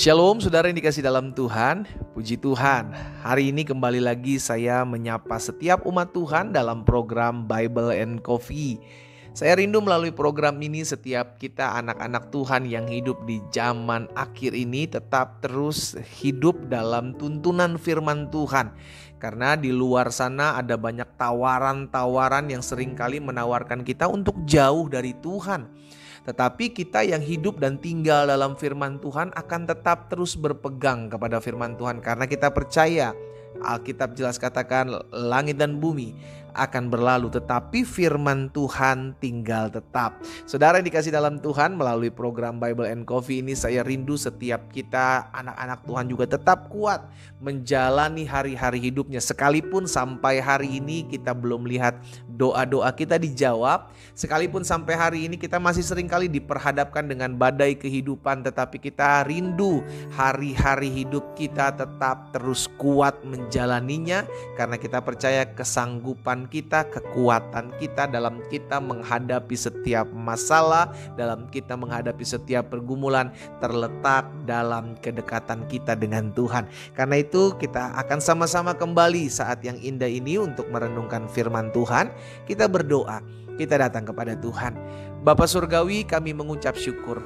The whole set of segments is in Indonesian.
Shalom saudara yang dikasih dalam Tuhan, puji Tuhan. Hari ini kembali lagi saya menyapa setiap umat Tuhan dalam program Bible and Coffee. Saya rindu melalui program ini setiap kita anak-anak Tuhan yang hidup di zaman akhir ini tetap terus hidup dalam tuntunan firman Tuhan. Karena di luar sana ada banyak tawaran-tawaran yang seringkali menawarkan kita untuk jauh dari Tuhan. Tetapi kita yang hidup dan tinggal dalam firman Tuhan akan tetap terus berpegang kepada firman Tuhan. Karena kita percaya, Alkitab jelas katakan langit dan bumi akan berlalu, tetapi firman Tuhan tinggal tetap. Saudara yang dikasih dalam Tuhan, melalui program Bible and Coffee ini saya rindu setiap kita anak-anak Tuhan juga tetap kuat menjalani hari-hari hidupnya. Sekalipun sampai hari ini kita belum lihat doa-doa kita dijawab, sekalipun sampai hari ini kita masih seringkali diperhadapkan dengan badai kehidupan, tetapi kita rindu hari-hari hidup kita tetap terus kuat menjalaninya, karena kita percaya kesanggupan kita, kekuatan kita dalam kita menghadapi setiap masalah, dalam kita menghadapi setiap pergumulan terletak dalam kedekatan kita dengan Tuhan. Karena itu kita akan sama-sama kembali saat yang indah ini untuk merenungkan firman Tuhan. Kita berdoa, kita datang kepada Tuhan. Bapa Surgawi, kami mengucap syukur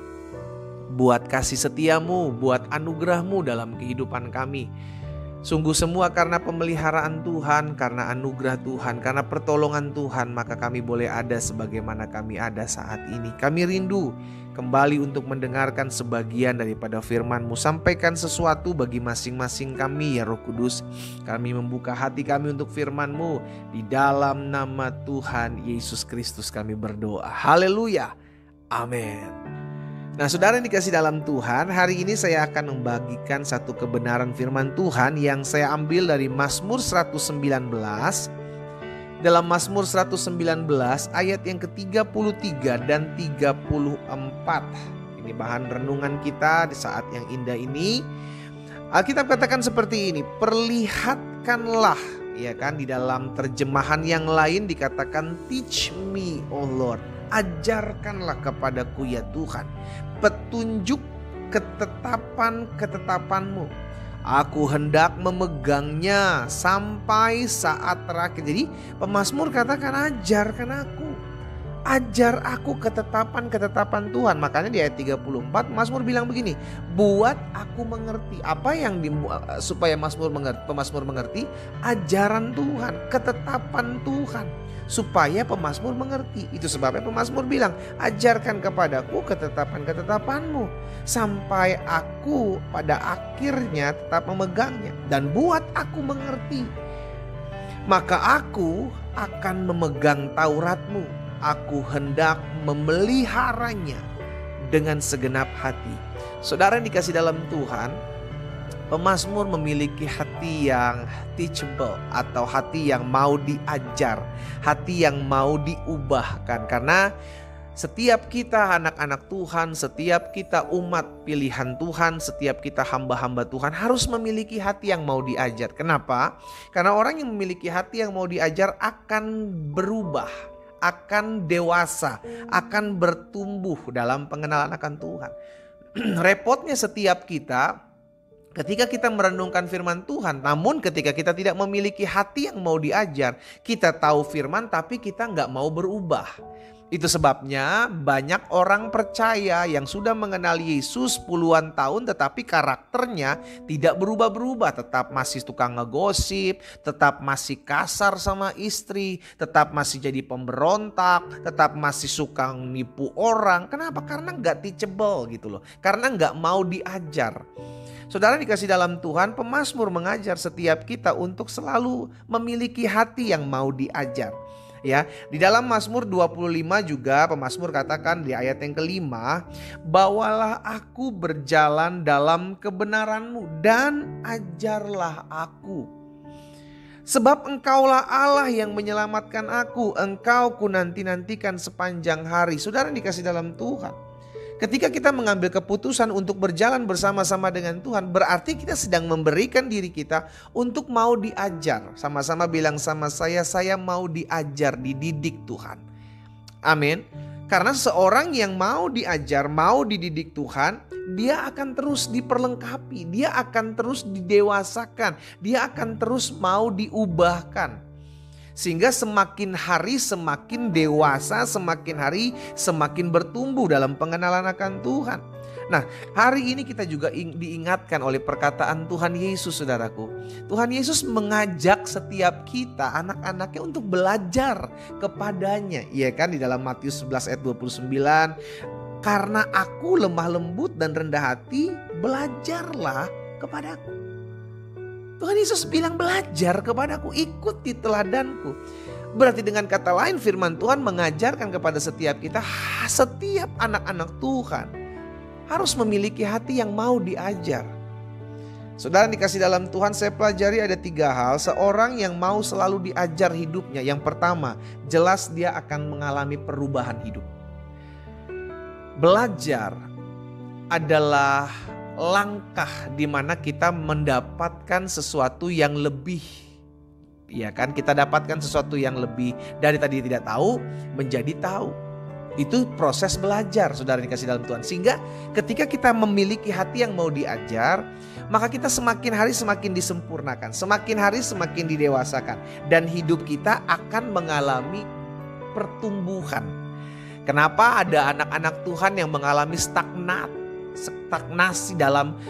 buat kasih setiamu, buat anugerahmu dalam kehidupan kami. Sungguh semua karena pemeliharaan Tuhan, karena anugerah Tuhan, karena pertolongan Tuhan, maka kami boleh ada sebagaimana kami ada saat ini. Kami rindu kembali untuk mendengarkan sebagian daripada firman-Mu. Sampaikan sesuatu bagi masing-masing kami ya Roh Kudus. Kami membuka hati kami untuk firman-Mu. Di dalam nama Tuhan Yesus Kristus kami berdoa. Haleluya. Amin. Nah, saudara yang dikasih dalam Tuhan, hari ini saya akan membagikan satu kebenaran firman Tuhan yang saya ambil dari Mazmur 119. Dalam Mazmur 119 ayat yang ke-33 dan 34. Ini bahan renungan kita di saat yang indah ini. Alkitab katakan seperti ini, perlihatkanlah, ya kan, di dalam terjemahan yang lain dikatakan teach me, oh Lord. Ajarkanlah kepadaku ya Tuhan petunjuk ketetapan-ketetapanmu. Aku hendak memegangnya sampai saat terakhir. Jadi pemazmur katakan ajarkan aku. Ajar aku ketetapan-ketetapan Tuhan. Makanya di ayat 34 Mazmur bilang begini, buat aku mengerti. Apa yang supaya pemazmur mengerti? Ajaran Tuhan, ketetapan Tuhan, supaya pemazmur mengerti. Itu sebabnya pemazmur bilang, ajarkan kepadaku ketetapan-ketetapanmu sampai aku pada akhirnya tetap memegangnya, dan buat aku mengerti. Maka aku akan memegang Tauratmu. Aku hendak memeliharanya dengan segenap hati. Saudara yang dikasih dalam Tuhan, pemazmur memiliki hati yang teachable atau hati yang mau diajar, hati yang mau diubahkan. Karena setiap kita anak-anak Tuhan, setiap kita umat pilihan Tuhan, setiap kita hamba-hamba Tuhan harus memiliki hati yang mau diajar. Kenapa? Karena orang yang memiliki hati yang mau diajar akan berubah, akan dewasa, akan bertumbuh dalam pengenalan akan Tuhan. Repotnya setiap kita ketika kita merenungkan firman Tuhan, namun ketika kita tidak memiliki hati yang mau diajar, kita tahu firman tapi kita nggak mau berubah. Itu sebabnya banyak orang percaya yang sudah mengenal Yesus puluhan tahun tetapi karakternya tidak berubah-berubah. Tetap masih tukang ngegosip, tetap masih kasar sama istri, tetap masih jadi pemberontak, tetap masih suka nipu orang. Kenapa? Karena gak teachable gitu loh. Karena gak mau diajar. Saudara dikasih dalam Tuhan, pemazmur mengajar setiap kita untuk selalu memiliki hati yang mau diajar. Ya, di dalam Mazmur 25 juga pemazmur katakan di ayat yang kelima, bawalah aku berjalan dalam kebenaran-Mu dan ajarlah aku. Sebab Engkaulah Allah yang menyelamatkan aku, Engkau ku nanti-nantikan sepanjang hari. Saudara dikasih dalam Tuhan, ketika kita mengambil keputusan untuk berjalan bersama-sama dengan Tuhan, berarti kita sedang memberikan diri kita untuk mau diajar. Sama-sama bilang sama saya mau diajar, dididik Tuhan. Amin. Karena seorang yang mau diajar, mau dididik Tuhan, dia akan terus diperlengkapi, dia akan terus didewasakan, dia akan terus mau diubahkan. Sehingga semakin hari semakin dewasa, semakin hari semakin bertumbuh dalam pengenalan akan Tuhan. Nah, hari ini kita juga diingatkan oleh perkataan Tuhan Yesus, saudaraku. Tuhan Yesus mengajak setiap kita, anak-anaknya, untuk belajar kepadanya. Iya kan, di dalam Matius 11 ayat 29, karena aku lemah lembut dan rendah hati, belajarlah kepadaku. Tuhan Yesus bilang belajar kepadaku, ikuti teladanku. Berarti dengan kata lain firman Tuhan mengajarkan kepada setiap kita, setiap anak-anak Tuhan harus memiliki hati yang mau diajar. Saudara dikasih dalam Tuhan, saya pelajari ada 3 hal seorang yang mau selalu diajar hidupnya. Yang pertama, jelas dia akan mengalami perubahan hidup. Belajar adalah langkah di mana kita mendapatkan sesuatu yang lebih. Ya kan, kita dapatkan sesuatu yang lebih dari tadi tidak tahu menjadi tahu. Itu proses belajar, saudara dikasih dalam Tuhan. Sehingga ketika kita memiliki hati yang mau diajar, maka kita semakin hari semakin disempurnakan, semakin hari semakin didewasakan, dan hidup kita akan mengalami pertumbuhan. Kenapa ada anak-anak Tuhan yang mengalami stagnasi dalam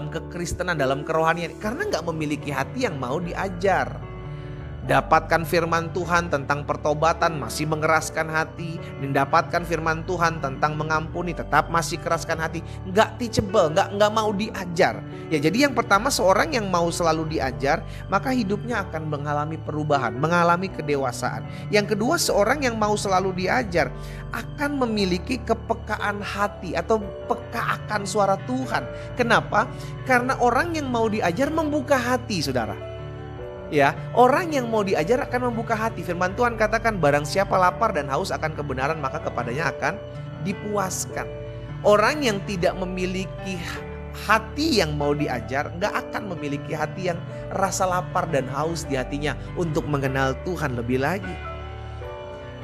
kekristenan, dalam kerohanian? Karena nggak memiliki hati yang mau diajar. Dapatkan firman Tuhan tentang pertobatan, masih mengeraskan hati. Mendapatkan firman Tuhan tentang mengampuni, tetap masih keraskan hati. Nggak teachable, nggak mau diajar. Ya, jadi yang pertama, seorang yang mau selalu diajar, maka hidupnya akan mengalami perubahan, mengalami kedewasaan. Yang kedua, seorang yang mau selalu diajar akan memiliki kepekaan hati atau peka akan suara Tuhan. Kenapa? Karena orang yang mau diajar membuka hati, saudara. Ya, orang yang mau diajar akan membuka hati. Firman Tuhan katakan, barang siapa lapar dan haus akan kebenaran, maka kepadanya akan dipuaskan. Orang yang tidak memiliki hati yang mau diajar, gak akan memiliki hati yang rasa lapar dan haus di hatinya untuk mengenal Tuhan lebih lagi.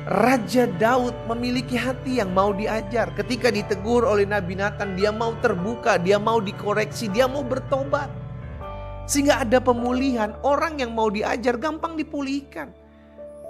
Raja Daud memiliki hati yang mau diajar. Ketika ditegur oleh Nabi Nathan, dia mau terbuka, dia mau dikoreksi, dia mau bertobat. Sehingga ada pemulihan. Orang yang mau diajar gampang dipulihkan.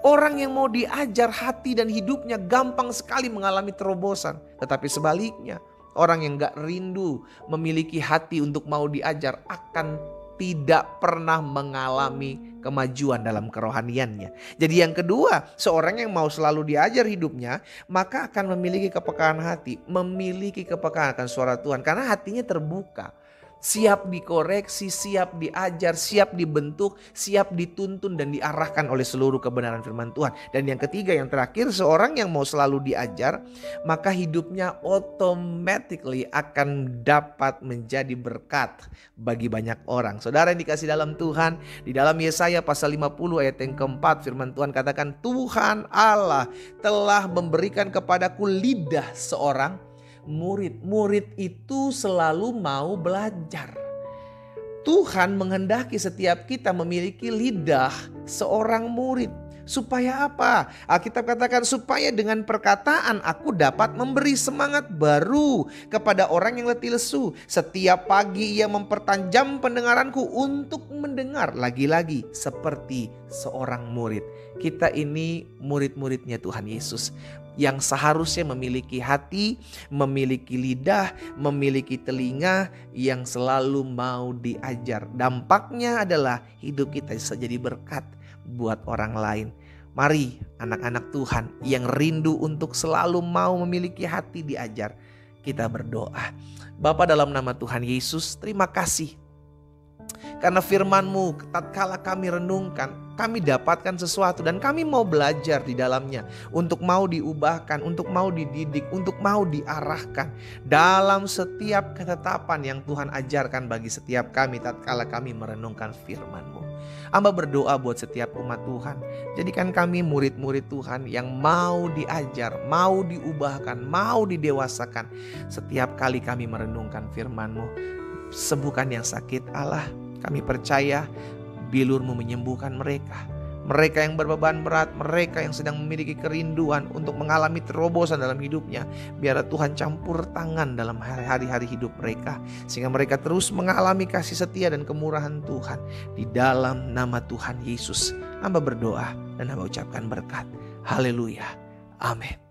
Orang yang mau diajar hati dan hidupnya gampang sekali mengalami terobosan. Tetapi sebaliknya, orang yang gak rindu memiliki hati untuk mau diajar akan tidak pernah mengalami kemajuan dalam kerohaniannya. Jadi yang kedua, seorang yang mau selalu diajar hidupnya, maka akan memiliki kepekaan hati, memiliki kepekaan akan suara Tuhan. Karena hatinya terbuka. Siap dikoreksi, siap diajar, siap dibentuk, siap dituntun dan diarahkan oleh seluruh kebenaran firman Tuhan. Dan yang ketiga, yang terakhir, seorang yang mau selalu diajar, maka hidupnya automatically akan dapat menjadi berkat bagi banyak orang. Saudara yang dikasih dalam Tuhan, di dalam Yesaya pasal 50 ayat yang keempat, firman Tuhan katakan, Tuhan Allah telah memberikan kepadaku lidah seorang murid. Murid itu selalu mau belajar. Tuhan menghendaki setiap kita memiliki lidah seorang murid. Supaya apa? Alkitab katakan, supaya dengan perkataan aku dapat memberi semangat baru kepada orang yang letih lesu. Setiap pagi ia mempertajam pendengaranku untuk mendengar lagi-lagi seperti seorang murid. Kita ini murid-muridnya Tuhan Yesus, yang seharusnya memiliki hati, memiliki lidah, memiliki telinga yang selalu mau diajar. Dampaknya adalah hidup kita bisa jadi berkat buat orang lain. Mari anak-anak Tuhan yang rindu untuk selalu mau memiliki hati diajar, kita berdoa. Bapa, dalam nama Tuhan Yesus, terima kasih karena firman-Mu tatkala kami renungkan, kami dapatkan sesuatu dan kami mau belajar di dalamnya untuk mau diubahkan, untuk mau dididik, untuk mau diarahkan dalam setiap ketetapan yang Tuhan ajarkan bagi setiap kami tatkala kami merenungkan firman-Mu. Hamba berdoa buat setiap umat Tuhan, jadikan kami murid-murid Tuhan yang mau diajar, mau diubahkan, mau didewasakan setiap kali kami merenungkan firman-Mu. Sembuhkan yang sakit Allah. Kami percaya bilur-Mu menyembuhkan mereka. mereka yang berbeban berat, mereka yang sedang memiliki kerinduan untuk mengalami terobosan dalam hidupnya. Biarlah Tuhan campur tangan dalam hari-hari hidup mereka, sehingga mereka terus mengalami kasih setia dan kemurahan Tuhan. Di dalam nama Tuhan Yesus, hamba berdoa dan hamba ucapkan berkat. Haleluya. Amin.